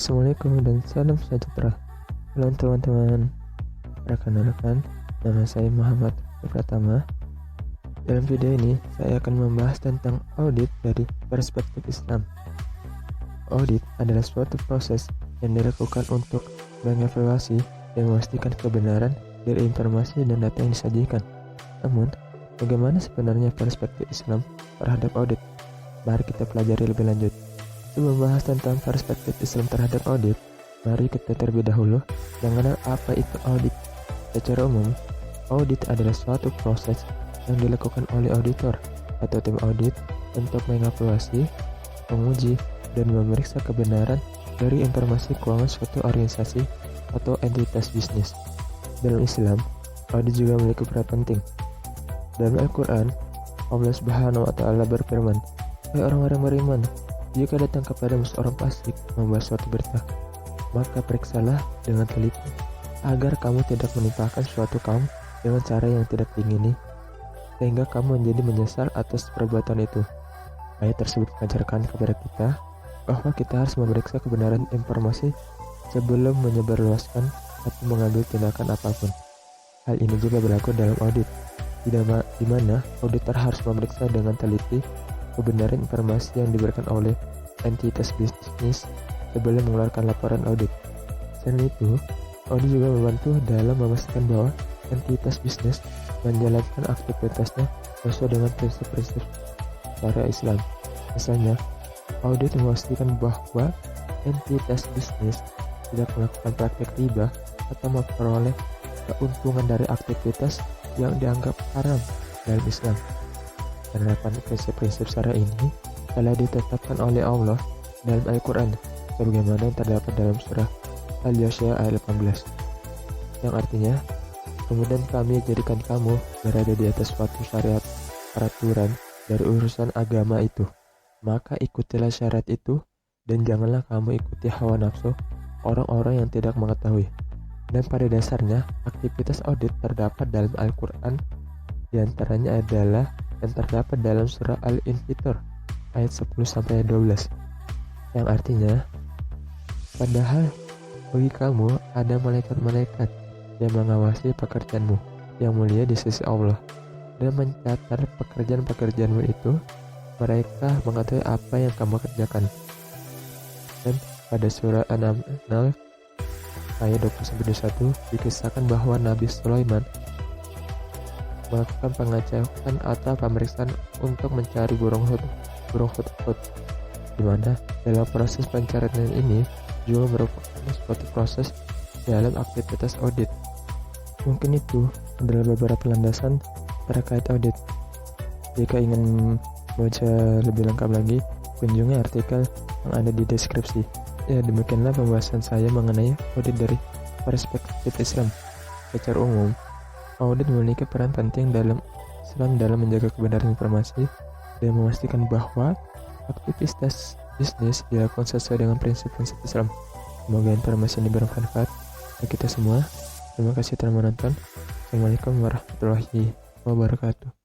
Assalamualaikum dan salam sejahtera. Halo teman-teman, rekan-rekan, nama saya Muhammad Pratama. Dalam video ini, saya akan membahas tentang audit dari perspektif Islam. Audit adalah suatu proses yang dilakukan untuk mengevaluasi dan memastikan kebenaran dari informasi dan data yang disajikan. Namun, bagaimana sebenarnya perspektif Islam terhadap audit? Mari kita pelajari lebih lanjut. Sebelum membahas tentang perspektif Islam terhadap audit, mari kita terlebih dahulu mengenal apa itu audit. Secara umum, audit adalah suatu proses yang dilakukan oleh auditor atau tim audit untuk mengevaluasi, menguji, dan memeriksa kebenaran dari informasi keuangan suatu organisasi atau entitas bisnis. Dalam Islam, audit juga memiliki peran penting. Dalam Al-Quran, Allah Subhanahu wa Ta'ala berfirman, "Hai orang-orang beriman, jika datang kepadamu seorang fasik membahas suatu berita, maka periksalah dengan teliti, agar kamu tidak menimpakan suatu kaum dengan cara yang tidak diingini, sehingga kamu menjadi menyesal atas perbuatan itu." Ayat tersebut mengajarkan kepada kita bahwa kita harus memeriksa kebenaran informasi sebelum menyebarluaskan atau mengambil tindakan apapun. Hal ini juga berlaku dalam audit, di mana auditor harus memeriksa dengan teliti kebenaran informasi yang diberikan oleh entitas bisnis sebelum mengeluarkan laporan audit. Selain itu, audit juga membantu dalam memastikan bahwa entitas bisnis menjalankan aktivitasnya sesuai dengan prinsip-prinsip syariat Islam. Misalnya, audit memastikan bahwa entitas bisnis tidak melakukan praktik riba atau memperoleh keuntungan dari aktivitas yang dianggap haram dalam Islam. Penerapan prinsip-prinsip syariat ini telah ditetapkan oleh Allah dalam Al-Quran sebagaimana yang terdapat dalam surah Al-Yasyia ayat 18, yang artinya, "Kemudian kami jadikan kamu berada di atas suatu syariat peraturan dari urusan agama itu, maka ikutilah syariat itu dan janganlah kamu ikuti hawa nafsu orang-orang yang tidak mengetahui." Dan pada dasarnya, aktivitas audit terdapat dalam Al-Quran, diantaranya adalah yang terdapat dalam surah Al-Infitor ayat 10-12, yang artinya, "Padahal bagi kamu ada malaikat-malaikat yang mengawasi pekerjaanmu yang mulia di sisi Allah dan mencatat pekerjaan-pekerjaanmu itu. Mereka mengetahui apa yang kamu kerjakan." Dan pada surah An-Naml ayat 20-21 dikisahkan bahwa Nabi Sulaiman melakukan pengecekan atau pemeriksaan untuk mencari burung hudhud, di mana dalam proses pencarian ini juga merupakan suatu proses dalam aktivitas audit. Mungkin itu adalah beberapa landasan terkait audit. Jika ingin baca lebih lengkap lagi, kunjungi artikel yang ada di deskripsi. Ya, demikianlah pembahasan saya mengenai audit dari perspektif Islam. Secara umum, audit memiliki peran penting dalam Islam dalam menjaga kebenaran informasi dan memastikan bahwa aktivitas bisnis dilakukan sesuai dengan prinsip-prinsip Islam. Semoga informasi ini bermanfaat bagi kita semua. Terima kasih telah menonton. Assalamualaikum warahmatullahi wabarakatuh.